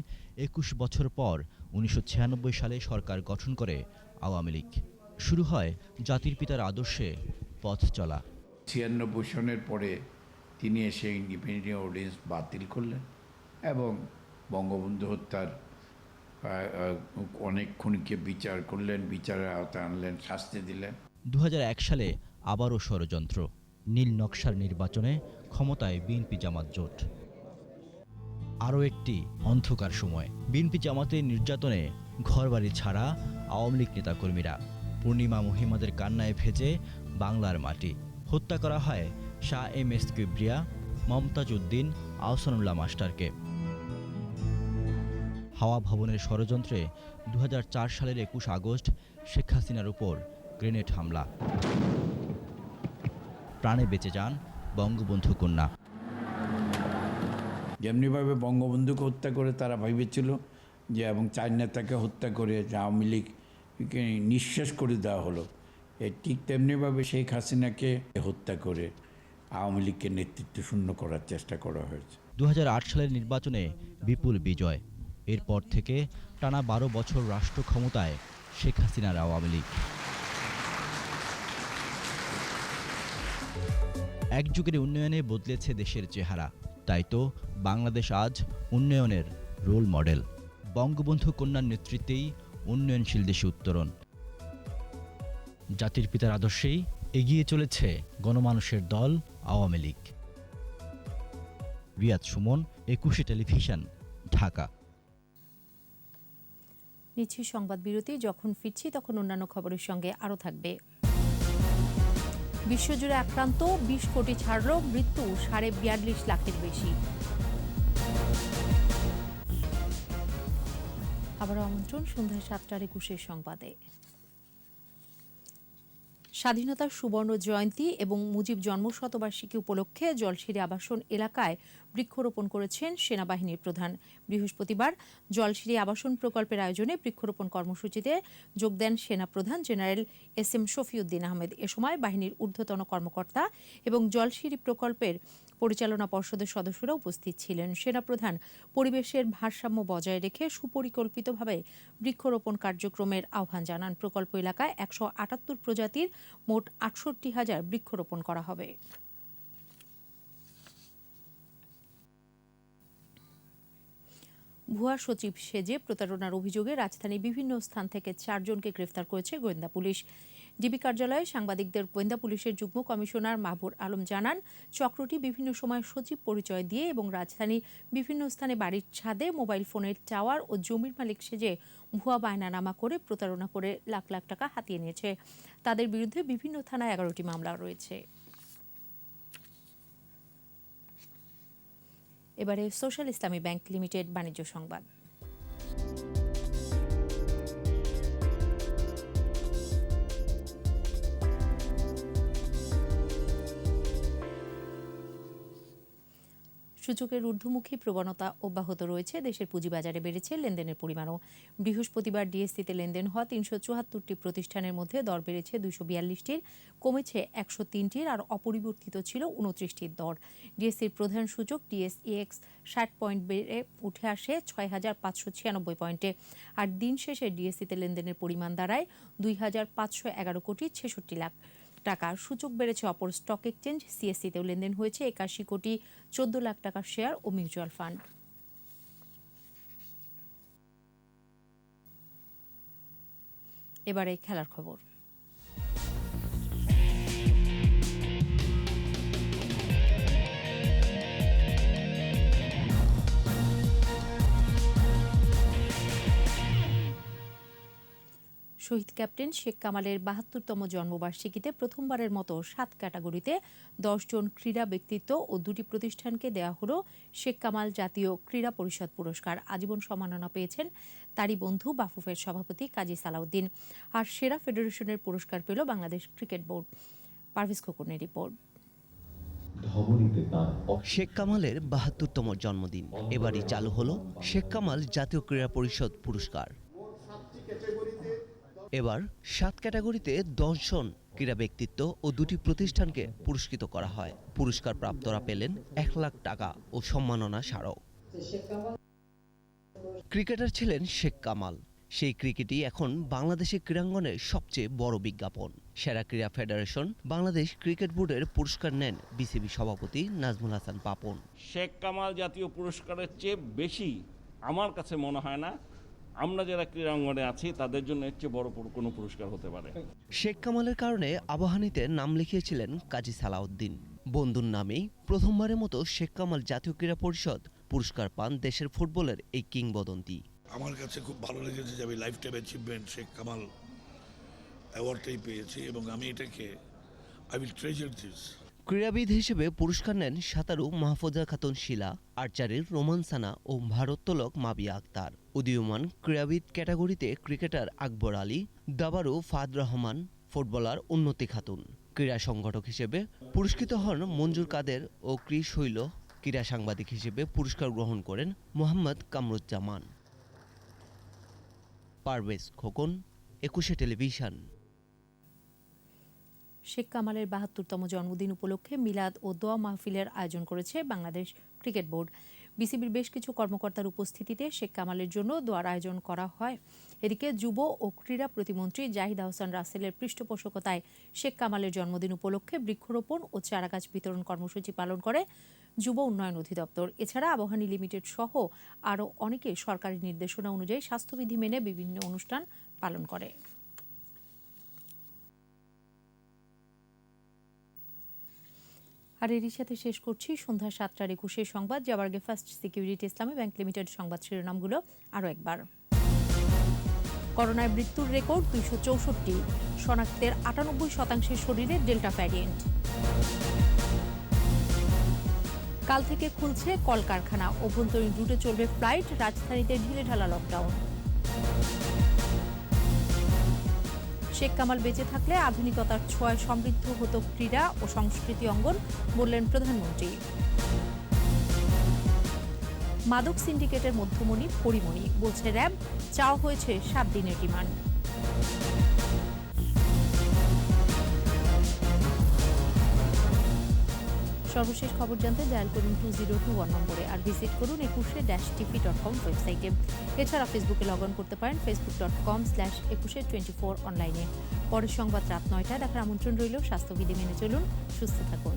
21 বছর পর 1996 সালে সরকার গঠন করে আওয়ামী লীগ। শুরু হয় জাতির পিতার আদর্শে পথ চলা। 96 সনের পরে তিনি এসে ইন্ডিপেন্ডেন্ট অর্ডিন্যান্স বাতিল করলেন এবং বঙ্গবন্ধু হত্যার অনেক খুনিকে বিচার করলেন, বিচারের আওতায় আনলেন, শাস্তি দিলেন। 2001 সালে আবারও ষড়যন্ত্র। নীল নকশার নির্বাচনে ক্ষমতায় বিএনপি জামাত জোট। আরও একটি অন্ধকার সময়। বিএনপি জামাতের নির্যাতনে ঘরবাড়ি ছাড়া আওয়ামী লীগ নেতাকর্মীরা। পূর্ণিমা মহিমাদের কান্নায় ভেজে বাংলার মাটি। হত্যা করা হয় শাহ এম এস কিবরিয়া, মমতাজ উদ্দিন, আহসানুল্লাহ মাস্টারকে। হাওয়া ভবনের ষড়যন্ত্রে 2004 সালের 21 আগস্ট শেখ হাসিনার উপর গ্রেনেড হামলা। প্রাণে বেঁচে যান বঙ্গবন্ধু কন্যা। যেমনিভাবে বঙ্গবন্ধুকে হত্যা করে তারা ভেবেছিল যে, এবং চার নেতাকে হত্যা করে যে আওয়ামী লীগকে নিঃশেষ করে দেওয়া হলো, ঠিক তেমনিভাবে শেখ হাসিনাকে হত্যা করে আওয়ামী লীগকে নেতৃত্ব শূন্য করার চেষ্টা করা হয়েছে। 2008 সালের নির্বাচনে বিপুল বিজয়, এরপর থেকে টানা 12 বছর রাষ্ট্র ক্ষমতায় শেখ হাসিনার আওয়ামী লীগ। এক যুগের উন্নয়নে বদলেছে দেশের চেহারা, তাই তো বাংলাদেশ আজ উন্নয়নের রোল মডেল। বঙ্গবন্ধু কন্যার নেতৃত্বেই উন্নয়নশীল দেশে উত্তরণ। জাতির পিতার আদর্শেই এগিয়ে চলেছে গণমানুষের দল আওয়ামী লীগ। রিয়াদ সুমন, 21 টেলিভিশন, ঢাকা। নিচ্ছি সংবাদ বিরতি। যখন ফিরছি তখন অন্যান্য খবরের সঙ্গে আরও থাকবে। বিশ্বজুড়ে আক্রান্ত 20 কোটি ছাড়ল, মৃত্যু 42.5 লাখের বেশি। আবার আমন্ত্রণ সন্ধ্যা 7:21 সংবাদে। স্বাধীনতার সুবর্ণ জয়ন্তী এবং মুজিব জন্মশতবার্ষিকী উপলক্ষে জলশিরি আবাসন এলাকায় বৃক্ষরোপণ করেছেন সেনাবাহিনীর প্রধান। বৃহস্পতিবার জলশিরি আবাসন প্রকল্পের আয়োজনে বৃক্ষরোপণ কর্মসূচিতে যোগ দেন সেনাপ্রধান জেনারেল SM শফিউদ্দিন আহমেদ। এ সময় বাহিনীর ঊর্ধ্বতন কর্মকর্তা এবং জলশিরি প্রকল্পের পরিচালনা পর্ষদের সদস্যরা উপস্থিত ছিলেন। সেনাপ্রধান পরিবেশের ভারসাম্য বজায় রেখে সুপরিকল্পিতভাবে বৃক্ষরোপণ কার্যক্রমের আহ্বান জানান। প্রকল্প এলাকায় 178 প্রজাতির মোট 68,000 বৃক্ষরোপণ করা হবে। ভুয়া সচিব সেজে প্রতারণার অভিযোগে রাজধানীর বিভিন্ন স্থান থেকে 4 জনকে গ্রেফতার করেছে গোয়েন্দা পুলিশ। ডিবি কার্যালয়ে সাংবাদিকদের গোয়েন্দা পুলিশের যুগ্ম কমিশনার মাহবুর আলম জানান, চক্রটি বিভিন্ন সময় সচিব পরিচয় দিয়ে এবং রাজধানীর বিভিন্ন স্থানে বাড়ির ছাদে, মোবাইল ফোনের টাওয়ার ও জমির মালিক সেজে ভুয়া বায়নানামা করে প্রতারণা করে লাখ লাখ টাকা হাতিয়ে নিয়েছে। তাদের বিরুদ্ধে বিভিন্ন থানায় 11টি মামলা রয়েছে। এবারে সোশ্যাল ইসলামী ব্যাংক লিমিটেড বাণিজ্য সংবাদ। সূচকের ঊর্ধ্বমুখী প্রবণতা অব্যাহত রয়েছে। দেশের পুঁজিবাজারে বেড়েছে লেনদেনের পরিমাণও। বৃহস্পতিবার ডিএসসিতে লেনদেন হওয়া 374টি প্রতিষ্ঠানের মধ্যে দর বেড়েছে 242টির, কমেছে 103টির, আর অপরিবর্তিত ছিল 29টির দর। ডিএসসির প্রধান সূচক DSEX 60 পয়েন্ট বেড়ে উঠে আসে 6,596 পয়েন্টে। আর দিন শেষে ডিএসসিতে লেনদেনের পরিমাণ দাঁড়ায় 2,511 কোটি 66 লাখ টাকা। সূচক বেড়েছে অপর স্টক এক্সচেঞ্জ CSE-তেও লেনদেন হয়েছে 81 কোটি 14 লাখ টাকার শেয়ার ও মিউচুয়াল ফান্ড। এবারে খেলার খবর। শহীদ ক্যাপ্টেন শেখ কামালের 72তম জন্মবার্ষিকীতে প্রথমবারের মতো 7 ক্যাটাগরিতে 10 জন ক্রীড়া ব্যক্তিত্ব ও 2টি প্রতিষ্ঠানকে দেওয়া হলো শেখ কামাল জাতীয় ক্রীড়া পরিষদ পুরস্কার। আজীবন সম্মাননা পেয়েছেন তারই বন্ধু বাফুফের সভাপতি কাজী সালাউদ্দিন। আর সেরা ফেডারেশনের পুরস্কার পেল বাংলাদেশ ক্রিকেট বোর্ড। পারভেজ খোকনের রিপোর্ট। শেখ কামালের 72তম জন্মদিন, এবারই চালু হলো শেখ কামাল জাতীয় ক্রীড়া পরিষদ পুরস্কার। এবার 7 ক্যাটাগরিতে 10 জন ক্রীড়া ব্যক্তিত্ব ও 2টি প্রতিষ্ঠানকে পুরস্কৃত করা হয়। পুরস্কার প্রাপ্তরা পেলেন 1 লাখ টাকা ও সম্মাননা স্মারক। ক্রিকেটার ছিলেন শেখ কামাল, সেই ক্রিকেটই এখন বাংলাদেশের ক্রীড়াঙ্গনের সবচেয়ে বড় বিজ্ঞাপন। সেরা ক্রীড়া ফেডারেশন বাংলাদেশ ক্রিকেট বোর্ডের পুরস্কার নেন বিসিবি সভাপতি নাজমুল হাসান পাপন। শেখ কামাল জাতীয় পুরস্কারের চেয়ে বেশি আমার কাছে মনে হয় না আমরা যারা ক্রীড়াঙ্গনে আছি তাদের জন্য এর চেয়ে বড় কোনো পুরস্কার হতে পারে। শেখ কামালের কারণে আবাহনীতে নাম লিখিয়েছিলেন কাজী সালাউদ্দিন। বন্ধুর নামেই প্রথমবারের মতো শেখ কামাল জাতীয় ক্রীড়া পরিষদ পুরস্কার পান দেশের ফুটবলের এই কিংবদন্তি। আমার কাছে খুব ভালো লেগেছে যে আমি lifetime achievement Sheikh Kamal অ্যাওয়ার্ডটাই পেয়েছি এবং আমি এটাকে আই উইল ট্রেজার দিস। ক্রীড়াবিদ হিসেবে পুরস্কার নেন সাঁতারু মাহফুজা খাতুন শিলা, আর্চারির রোমান সানা ও ভারোত্তোলক মাবিয়া আক্তার। উদীয়মান ক্রীড়াবিদ ক্যাটাগরিতে ক্রিকেটার আকবর আলী, দাবারু ফাহাদ রহমান, ফুটবলার উন্নতি খাতুন। ক্রীড়া সংগঠক হিসেবে পুরস্কৃত হন মঞ্জুর কাদের ও ক্রিস শৈল। ক্রীড়া সাংবাদিক হিসেবে পুরস্কার গ্রহণ করেন মোহাম্মদ কামরুজ্জামান। পারভেজ খোকন, 21 টেলিভিশন। শেখ কামালের ৭২তম জন্মদিন উপলক্ষে মিলাদ ও দোয়া মাহফিলের আয়োজন করেছে বাংলাদেশ ক্রিকেট বোর্ড। বিসিবির বেশ কিছু কর্মকর্তার উপস্থিতিতে শেখ কামালের জন্য দোয়ার আয়োজন করা হয়। এদিকে যুব ও ক্রীড়া প্রতিমন্ত্রী জাহিদ আহসান রাসেলের পৃষ্ঠপোষকতায় শেখ কামালের জন্মদিন উপলক্ষে বৃক্ষরোপণ ও চারাগাছ বিতরণ কর্মসূচি পালন করে যুব উন্নয়ন অধিদপ্তর। এছাড়া আবাহনী লিমিটেড সহ আরও অনেকে সরকারি নির্দেশনা অনুযায়ী স্বাস্থ্যবিধি মেনে বিভিন্ন অনুষ্ঠান পালন করে। আর এরই সাথে শেষ করছি সন্ধ্যা ৭টার ২১ সংবাদ। যাবার আগে ফার্স্ট সিকিউরিটি ইসলামী ব্যাংক লিমিটেড সংবাদ শিরোনামগুলো আরও একবার। করোনায় মৃত্যুর রেকর্ড ২৬৪, শনাক্তের ৯৮% শরীরে ডেল্টা ভ্যারিয়েন্ট। কাল থেকে খুলছে কলকারখানা, অভ্যন্তরীণ রুটে চলবে ফ্লাইট, রাজধানীতে ঢিলেঢালা লকডাউন। শেখ কামাল বেঁচে থাকলে আধুনিকতার ছোঁয়ায় সমৃদ্ধ হতো ক্রীড়া ও সংস্কৃতি অঙ্গন, বললেন প্রধানমন্ত্রী। মাদক সিন্ডিকেটের মধ্যমণি পরিমণি, বলছে র্যাব, চাওয়া হয়েছে ৭ দিনের রিমান্ড। সর্বশেষ খবর জানতে ডায়াল করুন 2021 নম্বরে আর ভিজিট করুন 21-tv.com ওয়েবসাইটে। এছাড়া ফেসবুকে লগ অন করতে পারেন facebook.com/2124 অনলাইনে। পরের সংবাদ রাত ৯টায় দেখার আমন্ত্রণ রইল। স্বাস্থ্যবিধি মেনে চলুন, সুস্থ থাকুন।